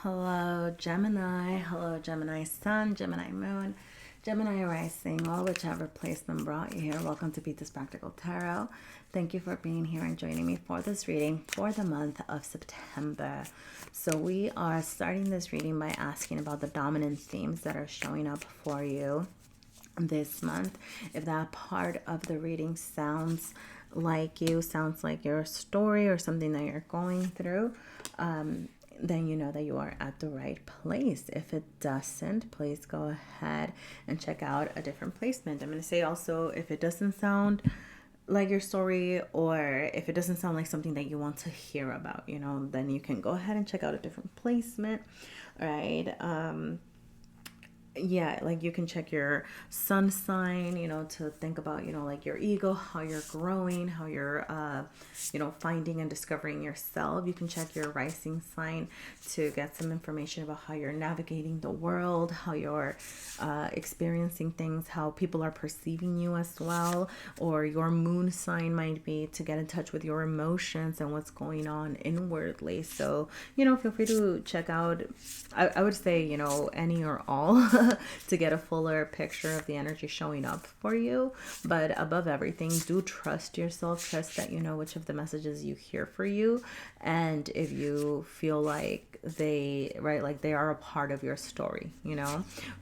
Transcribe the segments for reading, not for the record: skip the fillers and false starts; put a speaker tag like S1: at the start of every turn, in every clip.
S1: hello, Gemini. Hello, Gemini Sun, Gemini Moon, Gemini Rising, all whichever placement brought you here. Welcome to Peter's Practical Tarot. Thank you for being here and joining me for this reading for the month of September. So we are starting this reading by asking about the dominant themes that are showing up for you this month. If that part of the reading sounds like you, sounds like your story or something that you're going through, then you know that you are at the right place. If it doesn't, please go ahead and check out a different placement. I'm going to say also, if it doesn't sound like your story, or if it doesn't sound like something that you want to hear about, then you can go ahead and check out a different placement. All right. Yeah, like you can check your sun sign, to think about, like your ego, how you're growing, how you're, finding and discovering yourself. You can check your rising sign to get some information about how you're navigating the world, how you're experiencing things, how people are perceiving you as well. Or your moon sign might be to get in touch with your emotions and what's going on inwardly. So, feel free to check out, I would say, any or all to get a fuller picture of the energy showing up for you. But above everything, do trust yourself. Trust that you know which of the messages you hear for you. And if you feel like they are a part of your story,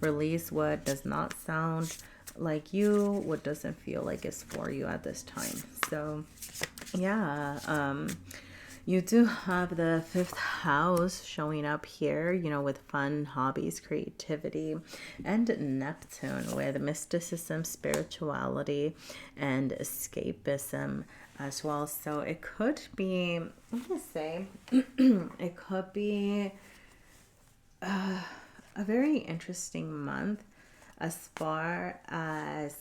S1: release what does not sound like you, what doesn't feel like it's for you at this time. So yeah, you do have the fifth house showing up here, with fun, hobbies, creativity, and Neptune with mysticism, spirituality, and escapism as well. So it could be, I'm going to say, it could be a very interesting month as far as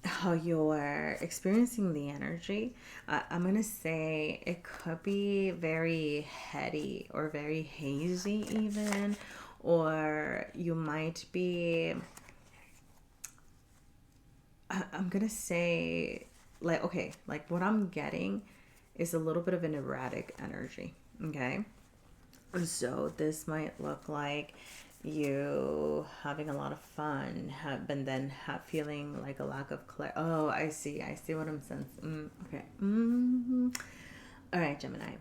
S1: how you're experiencing the energy. I'm going to say it could be very heady or very hazy even, or you might be, I'm going to say, like what I'm getting is a little bit of an erratic energy, okay? So this might look like you having a lot of fun, feeling like a lack of clarity. Oh, I see what I'm sensing. Okay. All right, Gemini.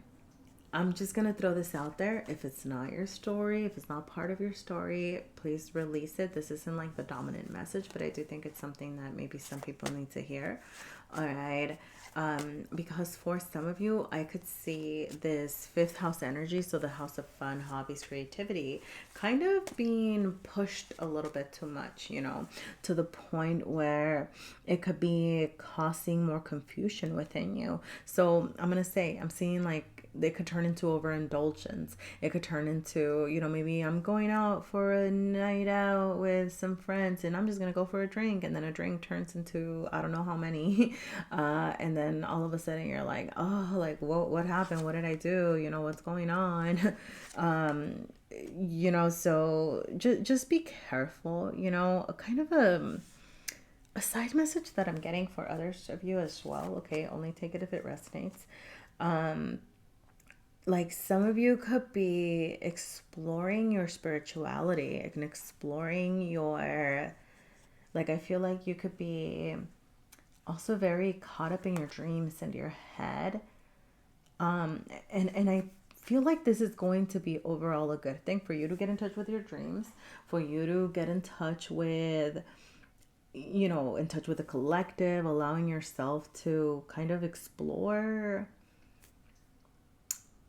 S1: I'm just going to throw this out there. If it's not your story, if it's not part of your story, please release it. This isn't like the dominant message, but I do think it's something that maybe some people need to hear. All right. Because for some of you, I could see this fifth house energy, so the house of fun, hobbies, creativity, kind of being pushed a little bit too much, to the point where it could be causing more confusion within you. So I'm going to say, I'm seeing like, they could turn into overindulgence. It could turn into, maybe I'm going out for a night out with some friends and I'm just going to go for a drink. And then a drink turns into, I don't know how many. And then all of a sudden you're like, oh, like, what happened? What did I do? What's going on? So just be careful, kind of a side message that I'm getting for others of you as well. Okay. Only take it if it resonates. Like some of you could be exploring your spirituality and exploring your, like, I feel like you could be also very caught up in your dreams and your head. And I feel like this is going to be overall a good thing for you to get in touch with your dreams, for you to get in touch with, in touch with the collective, allowing yourself to kind of explore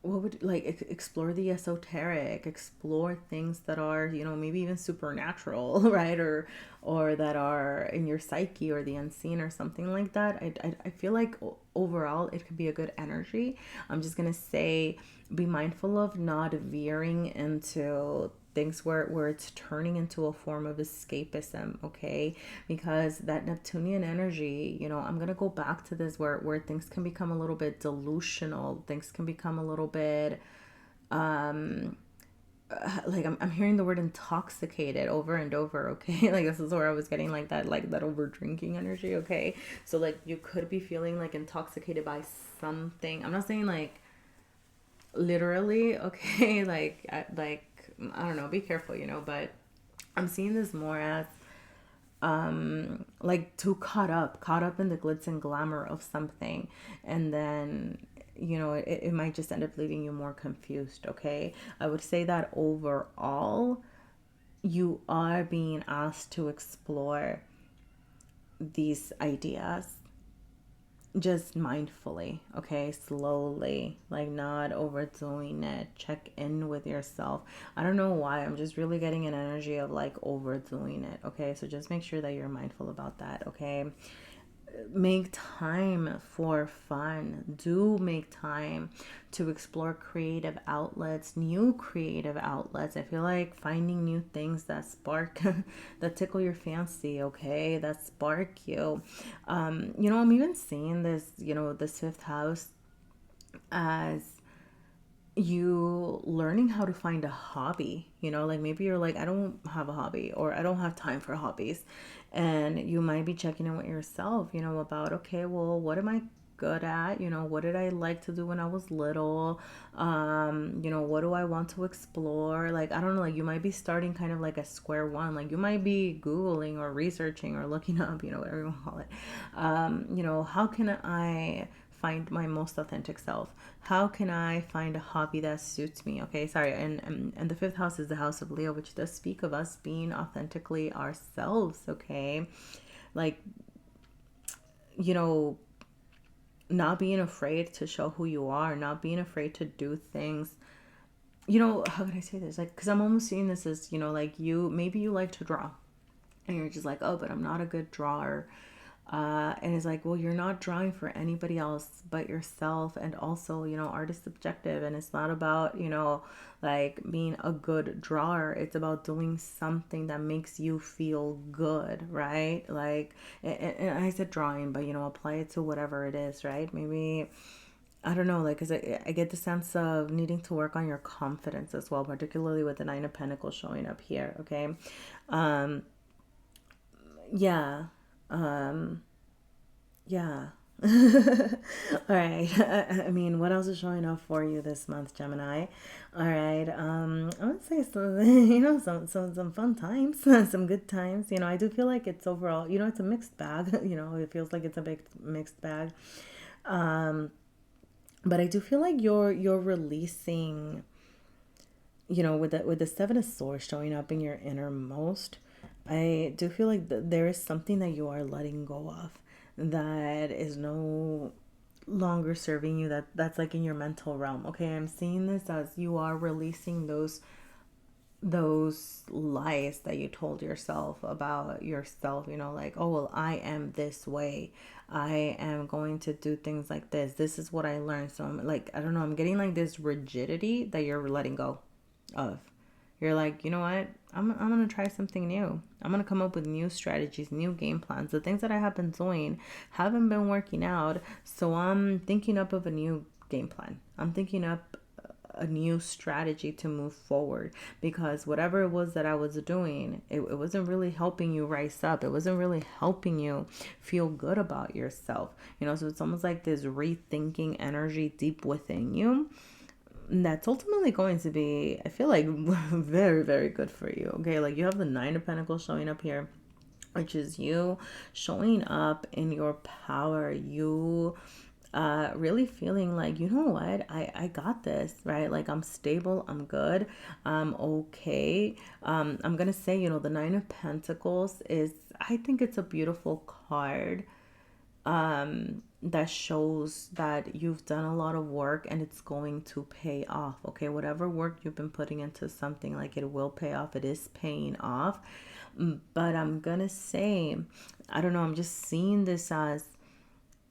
S1: explore the esoteric, explore things that are, maybe even supernatural, right? Or that are in your psyche or the unseen or something like that. I feel like overall it could be a good energy. I'm just going to say, be mindful of not veering into things where it's turning into a form of escapism, okay? Because that Neptunian energy, I'm going to go back to this where things can become a little bit delusional. Things can become a little bit, I'm hearing the word intoxicated over and over, okay? Like this is where I was getting like that over drinking energy, okay? So like you could be feeling like intoxicated by something. I'm not saying like literally, okay, I don't know, be careful, but I'm seeing this more as like too caught up in the glitz and glamour of something, and then it might just end up leaving you more confused. Okay, I would say that overall you are being asked to explore these ideas just mindfully, okay, slowly, like not overdoing it. Check in with yourself. I don't know why, I'm just really getting an energy of like overdoing it, okay? So just make sure that you're mindful about that, okay? Make time for fun. Do make time to explore creative outlets, new creative outlets. I feel like finding new things that spark, that tickle your fancy, okay, that spark you. I'm even seeing this, this fifth house as you learning how to find a hobby. Like maybe you're like, I don't have a hobby, or I don't have time for hobbies, and you might be checking in with yourself, about, okay, well, what am I good at? What did I like to do when I was little? What do I want to explore? Like, I don't know, like you might be starting kind of like a square one. Like you might be Googling or researching or looking up, whatever you want to call it. How can I find my most authentic self? How can I find a hobby that suits me? Okay, sorry. And the fifth house is the house of Leo, which does speak of us being authentically ourselves. Okay, like, you know not being afraid to show who you are, not being afraid to do things. How can I say this? Like, because I'm almost seeing this as, like maybe you like to draw, and you're just like, oh, but I'm not a good drawer. And it's like, well, you're not drawing for anybody else but yourself. And also, art is subjective, and it's not about, like being a good drawer. It's about doing something that makes you feel good, right? Like, and I said drawing, but, apply it to whatever it is, right? Maybe, I don't know, like, because I get the sense of needing to work on your confidence as well, particularly with the Nine of Pentacles showing up here, okay? Yeah. Um, Yeah. All right. I mean, what else is showing up for you this month, Gemini? All right. I would say some, some fun times, some good times. I do feel like it's overall, it's a mixed bag. It feels like it's a big mixed bag. Um, but I do feel like you're releasing, with the Seven of Swords showing up in your innermost. I do feel like there is something that you are letting go of that is no longer serving you, that's like in your mental realm. Okay, I'm seeing this as you are releasing those lies that you told yourself about yourself, like, oh, well, I am this way, I am going to do things like this is what I learned. So I'm like, I don't know, I'm getting like this rigidity that you're letting go of. You're like, you know what? I'm going to try something new. I'm going to come up with new strategies, new game plans. The things that I have been doing haven't been working out. So I'm thinking up of a new game plan. I'm thinking up a new strategy to move forward, because whatever it was that I was doing, it wasn't really helping you rise up. It wasn't really helping you feel good about yourself. So it's almost like this rethinking energy deep within you that's ultimately going to be, I feel like, very, very good for you. Okay, like you have the Nine of Pentacles showing up here, which is you showing up in your power. You really feeling like, you know what, I got this, right? Like, I'm stable, I'm good, I'm okay. I'm gonna say, the Nine of Pentacles is, I think it's a beautiful card that shows that you've done a lot of work and it's going to pay off. Okay, whatever work you've been putting into something, like, it will pay off. It is paying off. But I'm gonna say, I don't know, I'm just seeing this as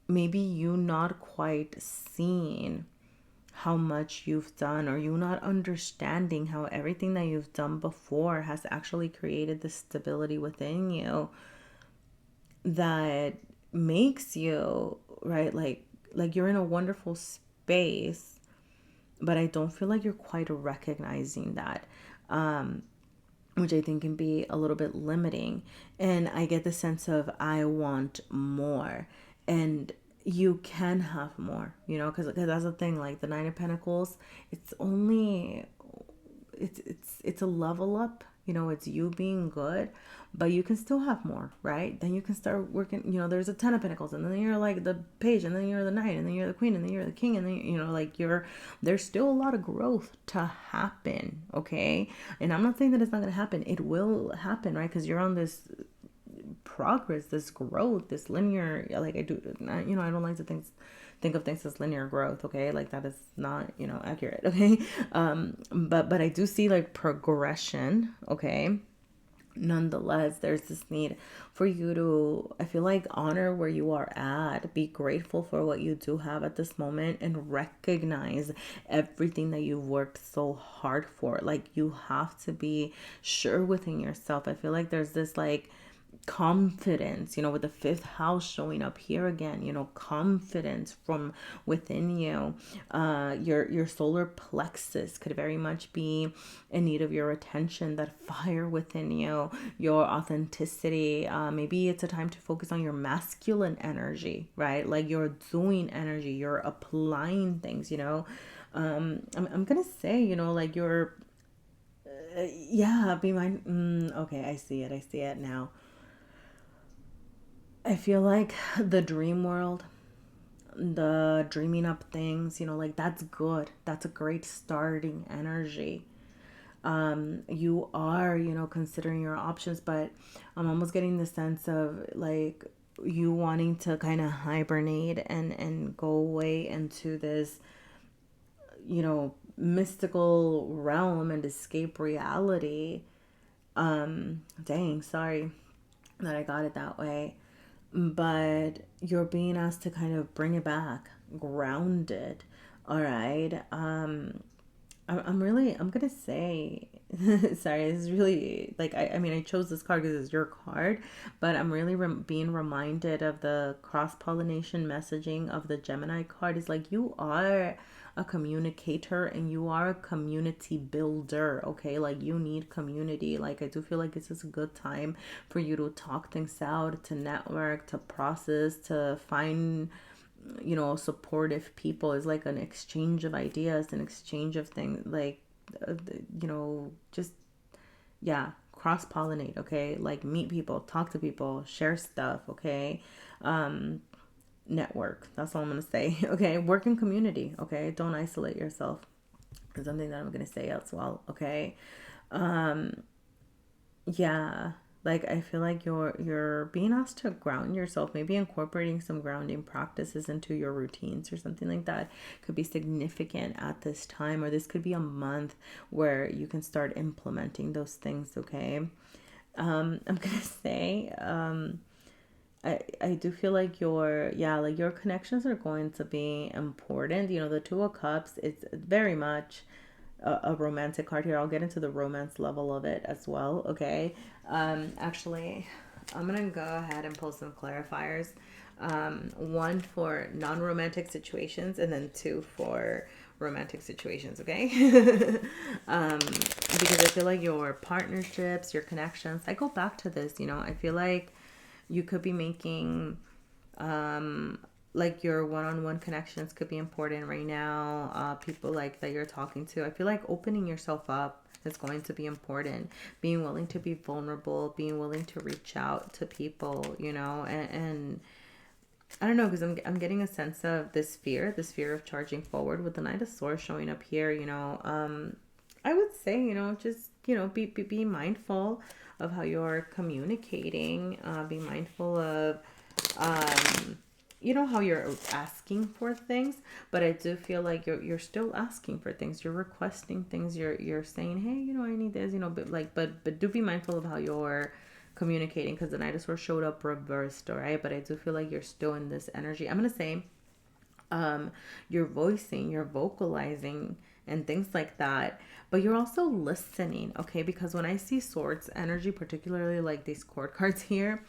S1: maybe you not quite seeing how much you've done, or you not understanding how everything that you've done before has actually created the stability within you that makes you, right, like you're in a wonderful space, but I don't feel like you're quite recognizing that, which I think can be a little bit limiting. And I get the sense of, I want more. And you can have more, you know, because that's the thing. Like the Nine of Pentacles, it's only it's a level up, you know. It's you being good, but you can still have more, right? Then you can start working, you know. There's a Ten of Pentacles, and then you're like the Page, and then you're the Knight, and then you're the Queen, and then you're the King, and then, you know, like there's still a lot of growth to happen, okay? And I'm not saying that it's not going to happen. It will happen, right? Because you're on this progress, this growth, this linear, like I do, you know, I don't like to think of things as linear growth, okay? Like that is not, you know, accurate, okay? But I do see like progression, okay? Nonetheless, there's this need for you to, I feel like, honor where you are at, be grateful for what you do have at this moment, and recognize everything that you've worked so hard for. Like, you have to be sure within yourself. I feel like there's this like confidence, you know, with the fifth house showing up here again, you know, confidence from within you. Your solar plexus could very much be in need of your attention, that fire within you, your authenticity. Maybe it's a time to focus on your masculine energy, right? Like your doing energy, you're applying things, you know. I'm gonna say, you know, like your yeah, be mind. Okay, I see it now. I feel like the dream world, the dreaming up things, you know, like that's good. That's a great starting energy. You are, you know, considering your options, but I'm almost getting the sense of like you wanting to kind of hibernate and go away into this, you know, mystical realm and escape reality. Dang, sorry that I got it that way. But you're being asked to kind of bring it back, ground it. All right. I'm gonna say, sorry, this is really like, I mean, I chose this card because it's your card, but I'm really being reminded of the cross pollination messaging of the Gemini card. Is like, you are a communicator and you are a community builder, okay? Like, you need community. Like, I do feel like this is a good time for you to talk things out, to network, to process, to find, you know, supportive people. Is like an exchange of ideas, an exchange of things, like you know, just, yeah, cross pollinate, okay? Like, meet people, talk to people, share stuff, okay? Network, that's all I'm gonna say. Okay, work in community, okay? Don't isolate yourself, is something that I'm gonna say as well, okay? Yeah, like I feel like you're being asked to ground yourself, maybe incorporating some grounding practices into your routines or something like that could be significant at this time, or this could be a month where you can start implementing those things, okay? I'm gonna say, I do feel like like your connections are going to be important. You know, the Two of Cups, it's very much a romantic card here. I'll get into the romance level of it as well, okay? Actually, I'm gonna go ahead and pull some clarifiers. One for non-romantic situations, and then two for romantic situations, okay? Because I feel like your partnerships, your connections, I go back to this, you know, I feel like you could be making like your one-on-one connections could be important right now. People like that you're talking to, I feel like opening yourself up is going to be important. Being willing to be vulnerable, being willing to reach out to people, you know, and I don't know, because I'm getting a sense of this fear of charging forward with the Knight of Swords showing up here, you know. I would say, you know, just, you know, be mindful of how you're communicating. Be mindful of, you know, how you're asking for things. But I do feel like you're still asking for things. You're requesting things. You're saying, hey, you know, I need this, you know, but do be mindful of how you're communicating, because the Knight of Swords showed up reversed, all right? But I do feel like you're still in this energy. I'm gonna say, you're voicing, you're vocalizing, and things like that, but you're also listening, okay? Because when I see swords energy, particularly like these court cards here,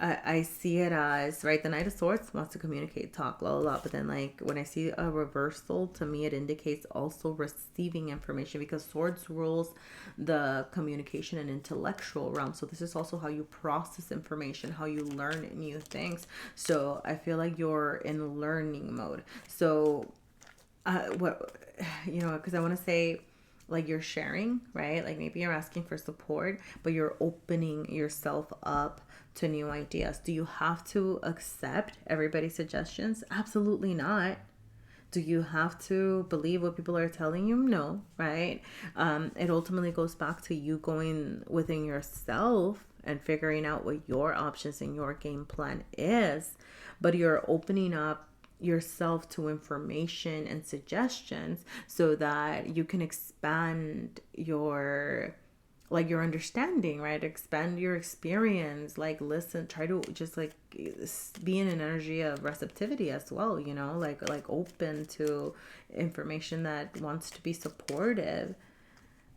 S1: I see it as, right, the Knight of Swords wants to communicate, talk, blah, blah, blah. But then, like, when I see a reversal, to me, it indicates also receiving information, because Swords rules the communication and intellectual realm. So this is also how you process information, how you learn new things. So I feel like you're in learning mode. So, because I want to say, like, you're sharing, right? Like, maybe you're asking for support, but you're opening yourself up to new ideas. Do you have to accept everybody's suggestions? Absolutely not. Do you have to believe what people are telling you? No, right? It ultimately goes back to you going within yourself and figuring out what your options and your game plan is. But you're opening up yourself to information and suggestions so that you can expand your understanding, right? Expand your experience, like, listen, try to just like be in an energy of receptivity as well, like open to information that wants to be supportive.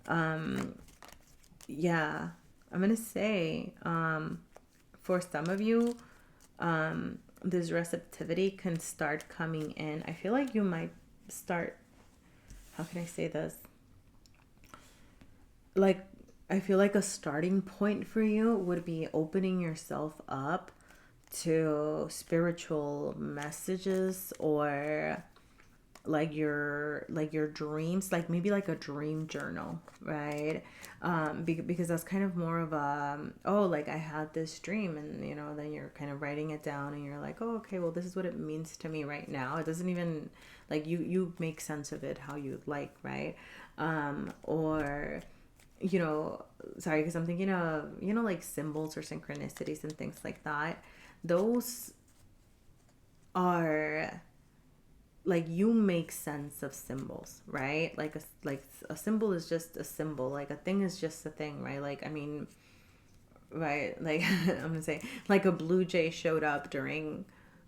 S1: Yeah, I'm gonna say, for some of you, this receptivity can start coming in. I feel like you might start, how can I say this? Like, I feel like a starting point for you would be opening yourself up to spiritual messages, or like your dreams, like maybe like a dream journal, right? Because that's kind of more of a, oh, like, I had this dream, and then you're kind of writing it down, and you're like, oh, okay, well, this is what it means to me right now. It doesn't even, like, you make sense of it how you like, right? Or sorry, because I'm thinking of, like, symbols or synchronicities and things like that. Those are, like, you make sense of symbols, right? Like a symbol is just a symbol. Like, a thing is just a thing, right? Like, I mean, right? Like, I'm gonna say, like, a blue jay showed up during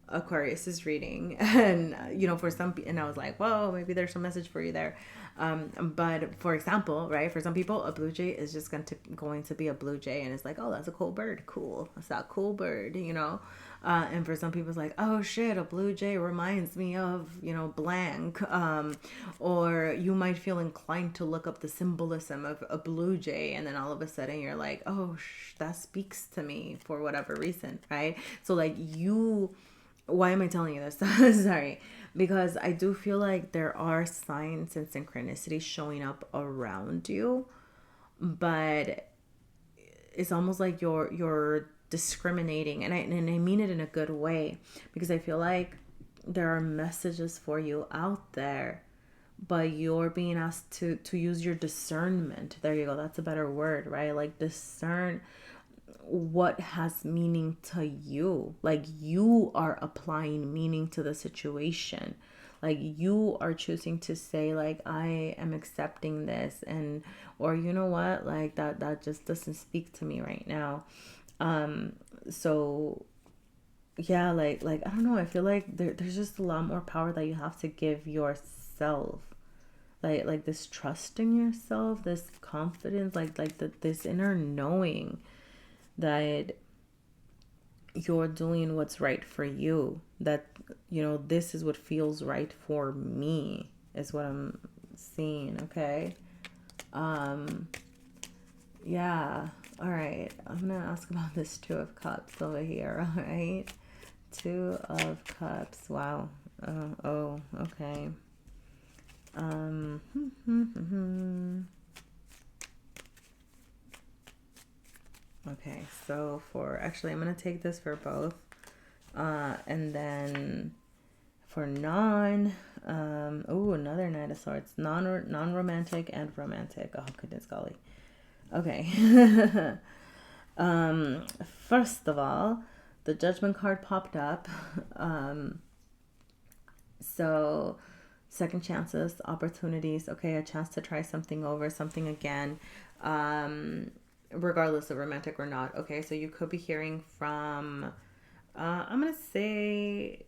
S1: Aquarius's reading, and for some, and I was like, whoa, maybe there's some message for you there. But for example, right, for some people, a blue jay is just going to be a blue jay, and it's like, oh, that's a cool bird, cool, that's that cool bird, and for some people, it's like, oh shit, a blue jay reminds me of blank, or you might feel inclined to look up the symbolism of a blue jay, and then all of a sudden you're like, oh, that speaks to me for whatever reason, right? So, like, why am I telling you this? Sorry. Because I do feel like there are signs and synchronicities showing up around you, but it's almost like you're discriminating, and I mean it in a good way, because I feel like there are messages for you out there, but you're being asked to use your discernment. There you go. That's a better word, right? Like, discern what has meaning to you. Like, you are applying meaning to the situation. Like, you are choosing to say, like, I am accepting this, and or you know what, like, that just doesn't speak to me right now. So yeah, like I don't know, I feel like there's just a lot more power that you have to give yourself, like this trust in yourself, this confidence, this inner knowing that you're doing what's right for you, that this is what feels right for me, is what I'm seeing. Okay. Yeah, all right, I'm gonna ask about this Two of Cups over here. All right, Two of Cups. Wow. Oh, okay. Okay, so actually, I'm going to take this for both. And then for another Knight of Swords. Non-romantic and romantic. Oh, goodness golly. Okay. First of all, the Judgment card popped up. So second chances, opportunities. Okay, a chance to try something over, something again. Regardless of romantic or not. Okay, so you could be hearing from, I'm going to say,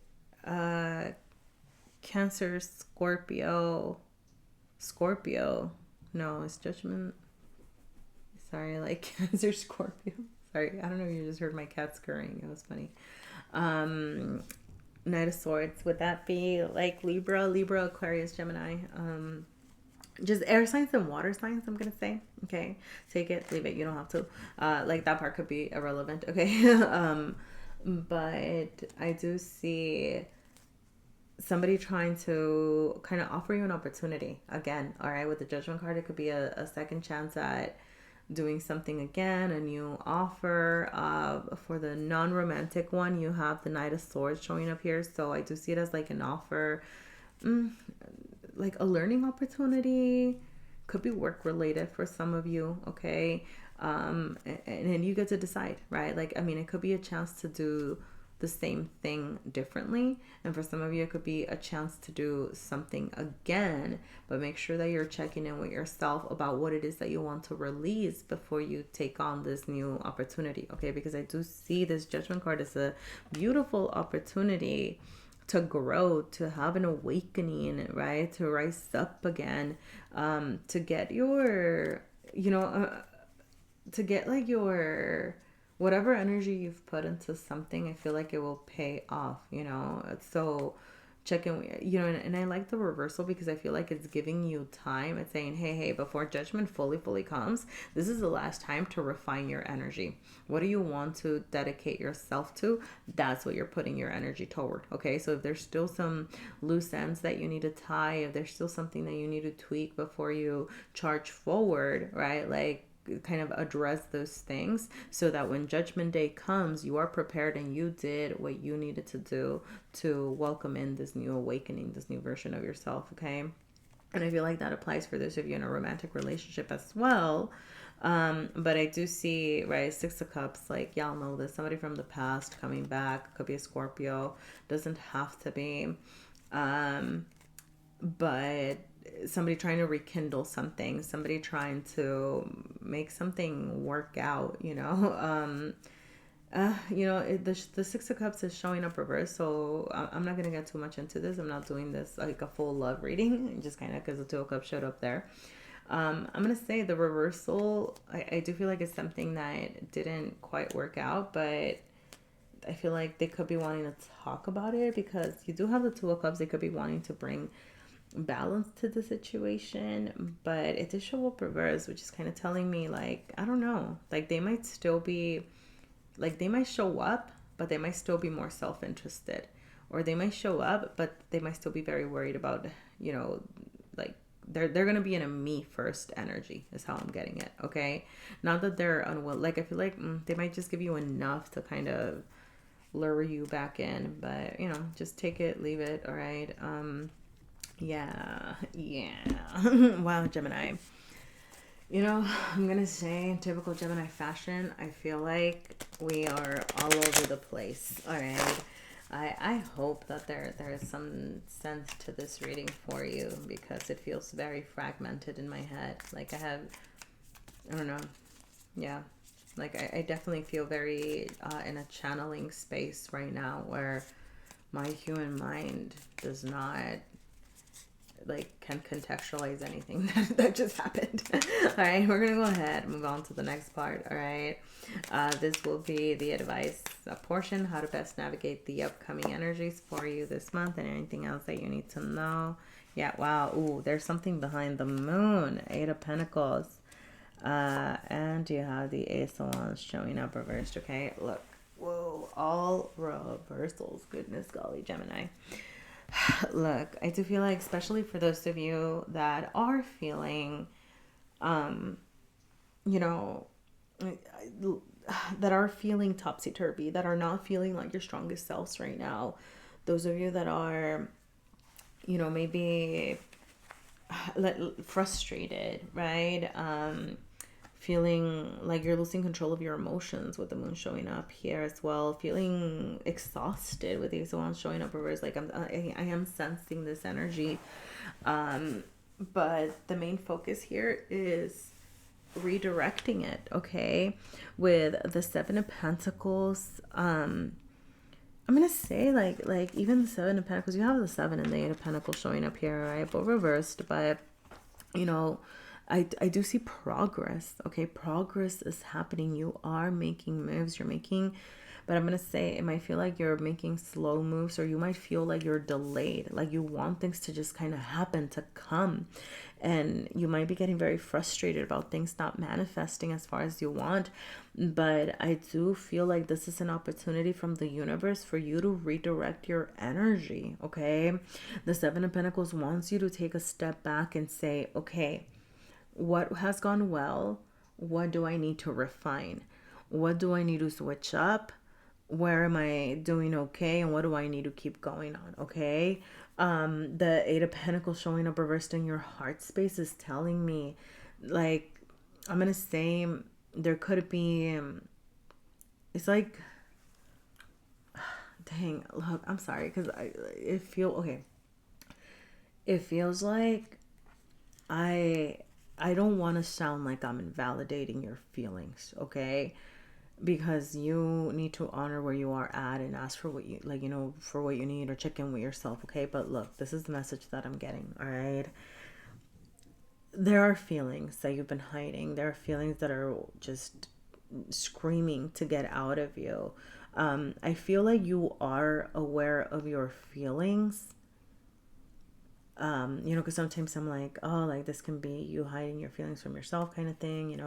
S1: Cancer, Scorpio. No, it's Judgment. Sorry, like Cancer, Scorpio. Sorry, I don't know if you just heard my cat scurrying. It was funny. Knight of Swords. Would that be like Libra, Aquarius, Gemini? Just air signs and water signs, I'm gonna say. Okay, take it, leave it. You don't have to. Like that part could be irrelevant. Okay. But I do see somebody trying to kind of offer you an opportunity again. All right, with the Judgment card, it could be a second chance at doing something again, a new offer. For the non-romantic one, you have the Knight of Swords showing up here, so I do see it as like an offer, like a learning opportunity. Could be work related for some of you. Okay. And then you get to decide, right? Like, I mean, it could be a chance to do the same thing differently, and for some of you it could be a chance to do something again, but make sure that you're checking in with yourself about what it is that you want to release before you take on this new opportunity. Okay, because I do see this Judgment card as a beautiful opportunity to grow, to have an awakening, right? To rise up again, to get your, to get like your whatever energy you've put into something. I feel like it will pay off, so check in, and I like the reversal because I feel like it's giving you time. It's saying, hey, before Judgment fully comes, this is the last time to refine your energy. What do you want to dedicate yourself to? That's what you're putting your energy toward. Okay, so if there's still some loose ends that you need to tie, if there's still something that you need to tweak before you charge forward, right? Like, kind of address those things so that when Judgment Day comes, you are prepared and you did what you needed to do to welcome in this new awakening, this new version of yourself. Okay, and I feel like that applies for those of you in a romantic relationship as well. But I do see, right, Six of Cups, like, y'all know this, somebody from the past coming back. Could be a Scorpio, doesn't have to be, but somebody trying to rekindle something, somebody trying to make something work out, the Six of Cups is showing up reverse, so I'm not going to get too much into this. I'm not doing this like a full love reading, just kind of because the Two of Cups showed up there. I'm going to say the reversal, I do feel like it's something that didn't quite work out, but I feel like they could be wanting to talk about it because you do have the Two of Cups. They could be wanting to bring balance to the situation, but it did show up reverse, which is kind of telling me, like, I don't know, like they might still be, like they might show up, but they might still be more self-interested, or they might show up, but they might still be very worried about, like they're going to be in a me first energy is how I'm getting it. Okay, not that they're unwilling, like I feel like they might just give you enough to kind of lure you back in, but just take it, leave it. All right. Yeah. Wow, Gemini. I'm gonna say in typical Gemini fashion, I feel like we are all over the place. All right. I hope that there is some sense to this reading for you because it feels very fragmented in my head. Like I don't know. Yeah. Like I definitely feel very in a channeling space right now where my human mind does not can contextualize anything that just happened. All right, we're gonna go ahead and move on to the next part. All right, this will be the advice portion, how to best navigate the upcoming energies for you this month, and anything else that you need to know. Yeah, wow. Ooh, there's something behind the moon. Eight of Pentacles, and you have the Ace of Wands showing up reversed. Okay, look, whoa, all reversals. Goodness golly, Gemini. Look, I do feel like, especially for those of you that are feeling, that are feeling topsy-turvy, that are not feeling like your strongest selves right now. Those of you that are, maybe frustrated, right? Feeling like you're losing control of your emotions with the moon showing up here as well, feeling exhausted with the Ace of Wands showing up reverse. Like I am sensing this energy, but the main focus here is redirecting it. Okay, with the Seven of Pentacles, I'm gonna say like even the Seven of Pentacles, you have the Seven and the Eight of Pentacles showing up here, right? But reversed, but I do see progress. Okay, progress is happening. You are making moves. You're making, but I'm gonna say it might feel like you're making slow moves, or you might feel like you're delayed. Like you want things to just kind of happen, to come, and you might be getting very frustrated about things not manifesting as far as you want. But I do feel like this is an opportunity from the universe for you to redirect your energy. Okay, the Seven of Pentacles wants you to take a step back and say, okay, what has gone well? What do I need to refine? What do I need to switch up? Where am I doing okay? And what do I need to keep going on? Okay. The Eight of Pentacles showing up reversed in your heart space is telling me, like, I'm gonna say there could be it's like, dang, look, I'm sorry, because it feels like I don't want to sound like I'm invalidating your feelings, okay? Because you need to honor where you are at and ask for what you like, for what you need, or check in with yourself, okay? But look, this is the message that I'm getting, all right? There are feelings that you've been hiding. There are feelings that are just screaming to get out of you. I feel like you are aware of your feelings. Because sometimes I'm like, oh, like this can be you hiding your feelings from yourself kind of thing,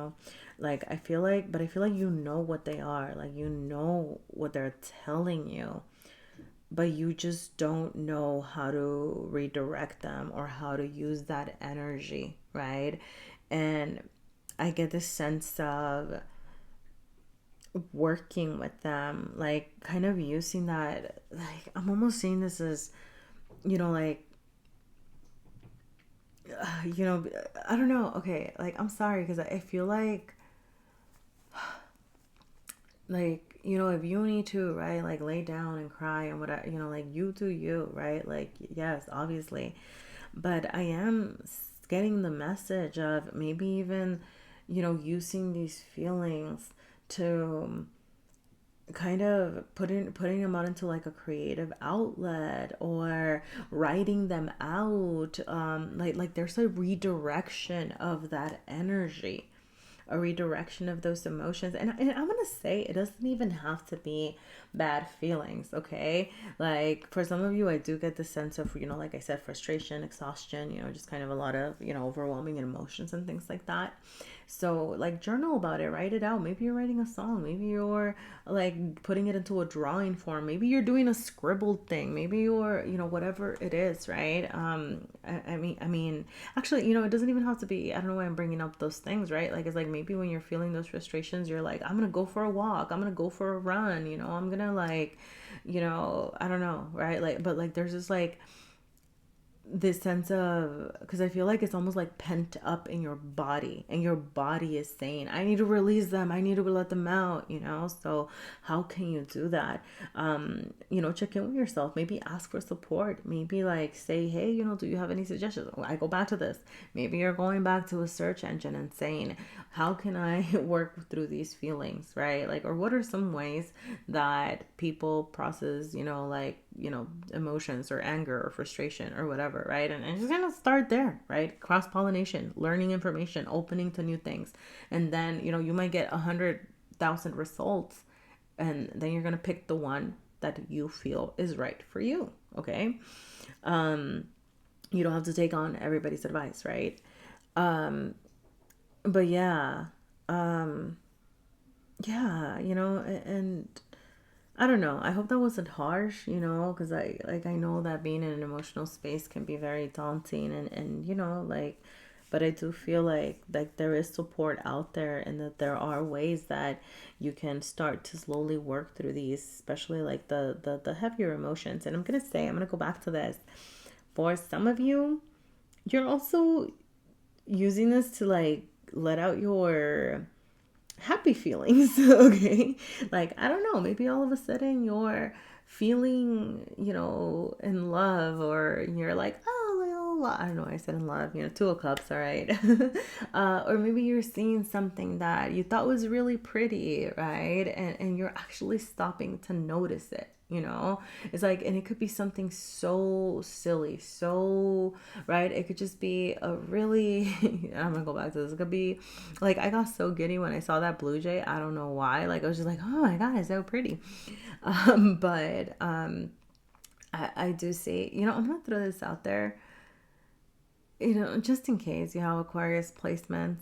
S1: like I feel like you know what they are, like you know what they're telling you, but you just don't know how to redirect them or how to use that energy, right? And I get this sense of working with them, like kind of using that, like I'm almost seeing this as, like, I don't know. Okay, like I'm sorry because I feel like if you need to, right, like lay down and cry and whatever, like you do you, right? Like yes, obviously, but I am getting the message of maybe even using these feelings to kind of putting them out into like a creative outlet, or writing them out, like there's a redirection of that energy, a redirection of those emotions. And I'm gonna say it doesn't even have to be bad feelings, okay? Like for some of you, I do get the sense of, like I said, frustration, exhaustion, just kind of a lot of, overwhelming emotions and things like that. So like journal about it, write it out. Maybe you're writing a song, maybe you're like putting it into a drawing form, maybe you're doing a scribbled thing, maybe you're, whatever it is, right? I mean actually, it doesn't even have to be, I don't know why I'm bringing up those things, right? Like it's like maybe when you're feeling those frustrations, you're like, I'm gonna go for a walk, I'm gonna go for a run, I'm gonna like, I don't know, right? Like, but like there's just like this sense of, because I feel like it's almost like pent up in your body, and your body is saying, I need to release them, I need to let them out, so how can you do that? Check in with yourself, maybe ask for support, maybe like say, hey, do you have any suggestions? I go back to this, maybe you're going back to a search engine and saying, how can I work through these feelings, right? Like, or what are some ways that people process, emotions or anger or frustration or whatever, right? And just gonna start there, right? Cross-pollination, learning information, opening to new things. And then, you might get 100,000 results, and then you're gonna pick the one that you feel is right for you, okay? You don't have to take on everybody's advice, right? But yeah, and I don't know. I hope that wasn't harsh, because I know that being in an emotional space can be very daunting, and like, but I do feel like there is support out there, and that there are ways that you can start to slowly work through these, especially like the heavier emotions. And I'm gonna go back to this. For some of you, you're also using this to like let out your happy feelings. Okay, like I don't know, maybe all of a sudden you're feeling in love, or you're like, oh, I don't know, I said in love, Two of Cups, all right. Or maybe you're seeing something that you thought was really pretty, right? And you're actually stopping to notice it, you know. It's like, and it could be something so silly, so right, it could just be a really I'm gonna go back to this, it could be like, I got so giddy when I saw that blue jay. I don't know why, like I was just like, oh my god, it's so pretty. But I do see, you know, I'm gonna throw this out there, you know, just in case you have Aquarius placements,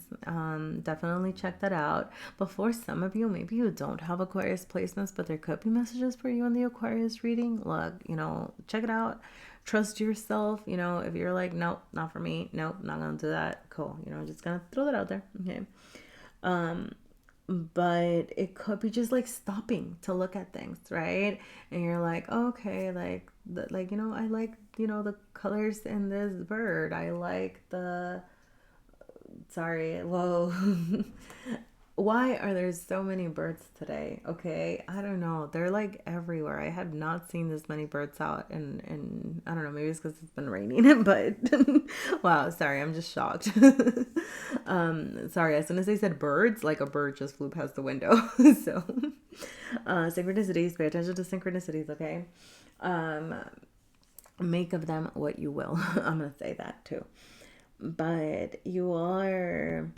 S1: definitely check that out. But for some of you, maybe you don't have Aquarius placements, but there could be messages for you in the Aquarius reading. Look, you know, check it out. Trust yourself. You know, if you're like, nope, not for me. Nope, not gonna do that. Cool. You know, just gonna throw that out there. Okay. But it could be just like stopping to look at things, right? And you're like, oh, okay, like, you know, I like, you know, the colors in this bird, I like the, sorry, whoa. Why are there so many birds today? Okay, I don't know, they're like everywhere. I have not seen this many birds out, and I don't know, maybe it's because it's been raining. But wow, sorry, I'm just shocked. Sorry, as soon as they said birds, like a bird just flew past the window. So synchronicities, pay attention to synchronicities, okay? Make of them what you will. I'm gonna say that too. But you are,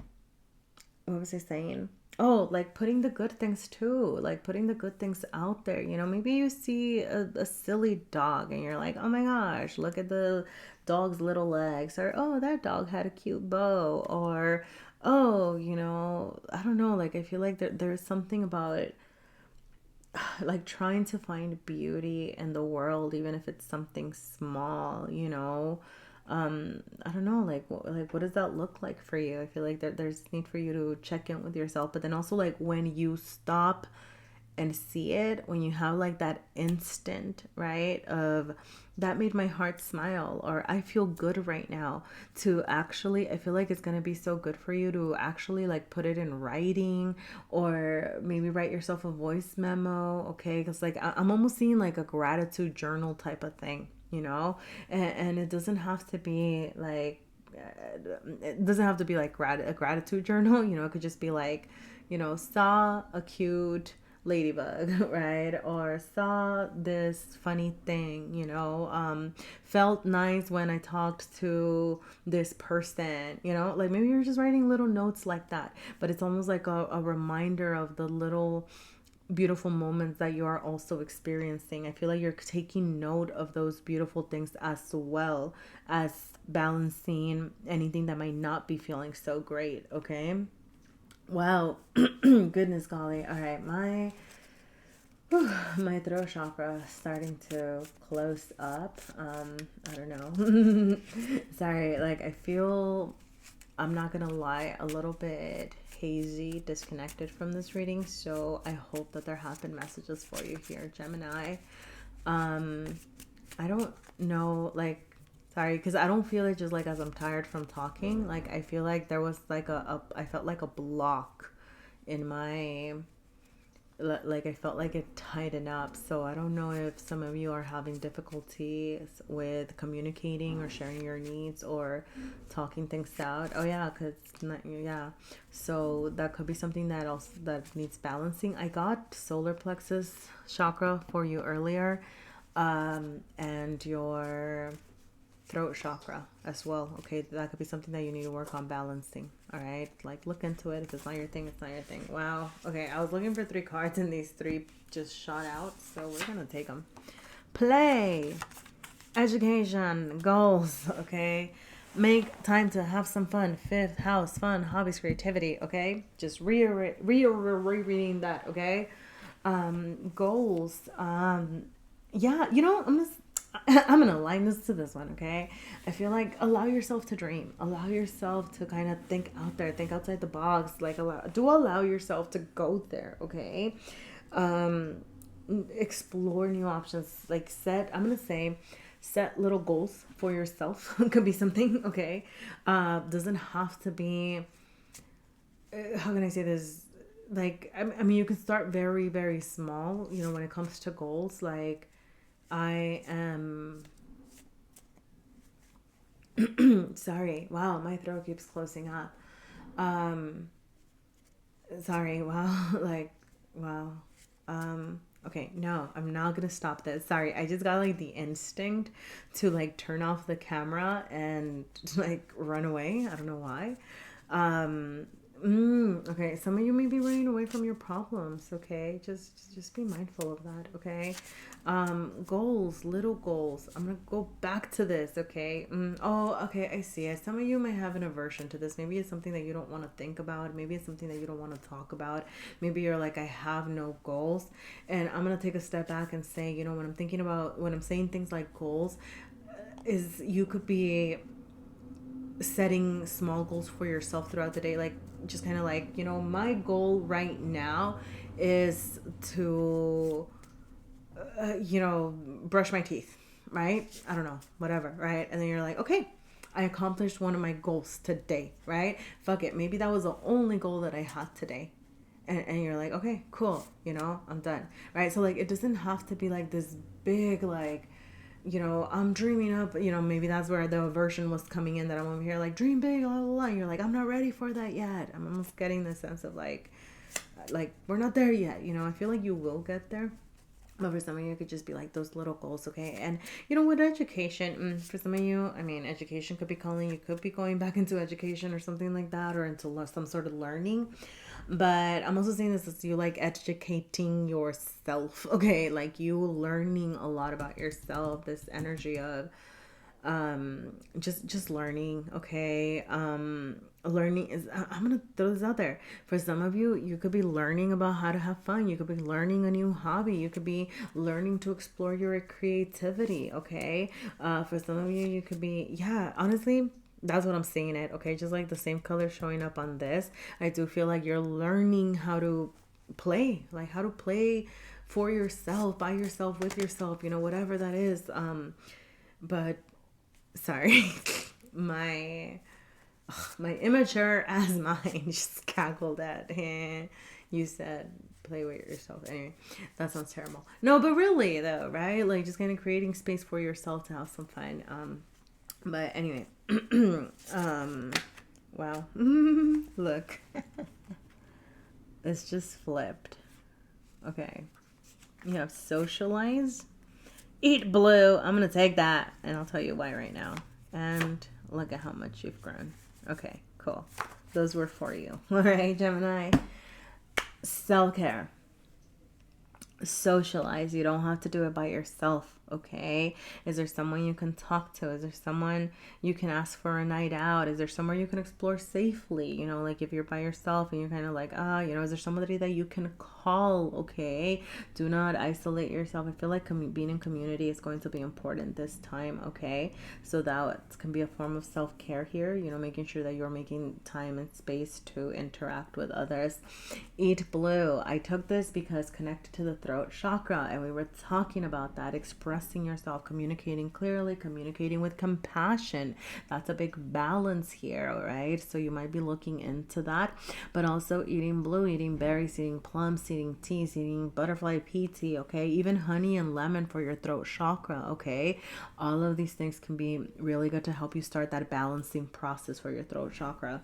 S1: what was I saying? Oh, like putting the good things too, like putting the good things out there. You know, maybe you see a silly dog and you're like, oh my gosh, look at the dog's little legs, or oh, that dog had a cute bow, or oh, you know, I don't know, like I feel like there's something about like trying to find beauty in the world, even if it's something small, you know. I don't know, like what does that look like for you? I feel like there's need for you to check in with yourself, but then also like when you stop and see it, when you have like that instant, right, of that made my heart smile, or I feel good right now, to actually, I feel like it's going to be so good for you to actually like put it in writing, or maybe write yourself a voice memo, okay? Because like I'm almost seeing like a gratitude journal type of thing, you know. And it doesn't have to be like, it doesn't have to be like a gratitude journal, you know. It could just be like, you know, saw a cute ladybug, right? Or saw this funny thing, you know, felt nice when I talked to this person, you know, like maybe you're just writing little notes like that, but it's almost like a reminder of the little beautiful moments that you are also experiencing. I feel like you're taking note of those beautiful things as well as balancing anything that might not be feeling so great, okay? Wow. Goodness golly. All right, my throat chakra starting to close up. I don't know. Sorry, like I feel, I'm not gonna lie, a little bit hazy, disconnected from this reading. So I hope that there have been messages for you here, Gemini. I don't know, like, sorry, because I don't feel it just like as I'm tired from talking. Like I feel like there was like I felt like a block in my, like I felt like it tightened up. So I don't know if some of you are having difficulties with communicating or sharing your needs or talking things out. Oh yeah, because yeah, so that could be something that also that needs balancing. I got solar plexus chakra for you earlier, and your throat chakra as well. Okay, that could be something that you need to work on balancing. All right, like look into it. If it's not your thing, it's not your thing. Wow. Okay, I was looking for 3 cards and these 3 just shot out, so we're gonna take them. Play, education, goals. Okay, make time to have some fun. 5th house, fun, hobbies, creativity. Okay, just rereading that. Okay, goals. Yeah, you know, I'm gonna align this to this one, okay? I feel like allow yourself to dream, allow yourself to kind of think out there, think outside the box, like allow yourself to go there, okay? Explore new options, like set little goals for yourself. Could be something, okay? Doesn't have to be, how can I say this? Like, I mean, you can start very, very small, you know, when it comes to goals. Like, I am sorry. Wow, my throat keeps closing up. Sorry. Wow. Like, wow. Okay, no, I'm not gonna stop this. Sorry, I just got like the instinct to like turn off the camera and like run away. I don't know why. Um, okay, some of you may be running away from your problems. Okay, just be mindful of that. Okay, goals, little goals. I'm gonna go back to this. Okay. Oh, okay, I see it. Some of you may have an aversion to this. Maybe it's something that you don't want to think about. Maybe it's something that you don't want to talk about. Maybe you're like, I have no goals. And I'm gonna take a step back and say, you know, when I'm saying things like goals, is you could be setting small goals for yourself throughout the day, like just kind of like, you know, my goal right now is to you know, brush my teeth, right? I don't know, whatever, right? And then you're like, okay, I accomplished one of my goals today, right? Fuck it, maybe that was the only goal that I had today. And you're like, okay, cool, you know, I'm done, right? So like, it doesn't have to be like this big, like, you know, I'm dreaming up, you know, maybe that's where the aversion was coming in, that I'm over here like, dream big, blah, blah, blah. And you're like, I'm not ready for that yet. I'm almost getting the sense of like we're not there yet, you know. I feel like you will get there. But for some of you, it could just be like those little goals, okay? And, you know, with education, for some of you, I mean, education could be calling. You could be going back into education or something like that, or into some sort of learning. But I'm also saying this as you like educating yourself, okay? Like you learning a lot about yourself, this energy of just learning, okay? Learning is, I'm gonna throw this out there. For some of you, you could be learning about how to have fun. You could be learning a new hobby. You could be learning to explore your creativity, okay? For some of you, you could be, yeah, honestly, that's what I'm seeing it, okay? Just like the same color showing up on this, I do feel like you're learning how to play, like how to play for yourself, by yourself, with yourself, you know, whatever that is. But sorry, my immature as mind just cackled at you said play with yourself. Anyway, that sounds terrible. No, but really though, right? Like just kind of creating space for yourself to have some fun. But anyway, wow. Look, it's just flipped. Okay, you have socialized, eat blue. I'm gonna take that, and I'll tell you why right now. And look at how much you've grown. Okay, cool. Those were for you. All right, Gemini. Self-care. Socialize. You don't have to do it by yourself, okay? Is there someone you can talk to? Is there someone you can ask for a night out? Is there somewhere you can explore safely? You know, like if you're by yourself and you're kind of like, you know, is there somebody that you can call, okay? Do not isolate yourself. I feel like being in community is going to be important this time, okay? So that can be a form of self-care here, you know, making sure that you're making time and space to interact with others. Eat blue. I took this because connected to the throat chakra, and we were talking about that, expressing yourself, communicating clearly, communicating with compassion. That's a big balance here, all right? So you might be looking into that, but also eating blue, eating berries, eating plums, eating teas, eating butterfly pea tea, okay? Even honey and lemon for your throat chakra, okay? All of these things can be really good to help you start that balancing process for your throat chakra.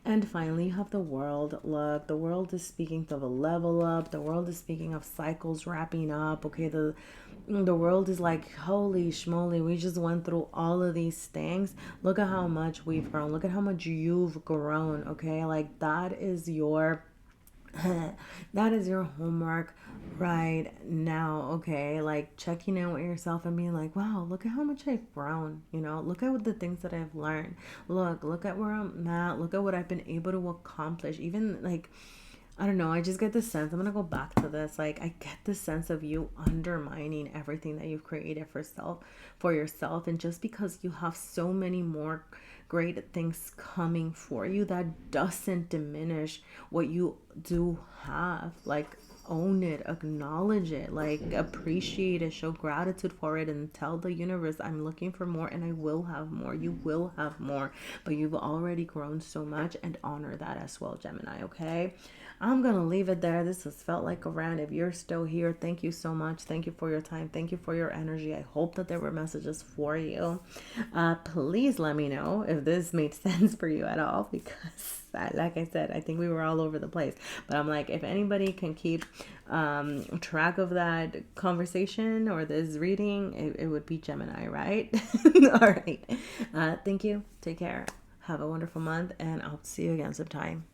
S1: And finally, you have the world. Look, the world is speaking of a level up. The world is speaking of cycles wrapping up. Okay, the world is like, holy schmoly, we just went through all of these things. Look at how much we've grown. Look at how much you've grown. Okay, like that is your that is your homework right now, okay? Like checking in with yourself and being like, wow, look at how much I've grown, you know? Look at what the things that I've learned. Look at where I'm at. Look at what I've been able to accomplish. Even like, I don't know, I just get the sense, I'm going to go back to this. Like, I get the sense of you undermining everything that you've created for yourself. And just because you have so many more great things coming for you, that doesn't diminish what you do have. Like, own it, acknowledge it, like appreciate it, show gratitude for it, and tell the universe, I'm looking for more and I will have more. You will have more, but you've already grown so much, and honor that as well, Gemini, okay? I'm gonna leave it there. This has felt like a rant. If you're still here, thank you so much. Thank you for your time. Thank you for your energy. I hope that there were messages for you. Please let me know if this made sense for you at all, because Like I said, I think we were all over the place. But I'm like, if anybody can keep track of that conversation or this reading, it would be Gemini, right? All right. Thank you. Take care. Have a wonderful month, and I'll see you again sometime.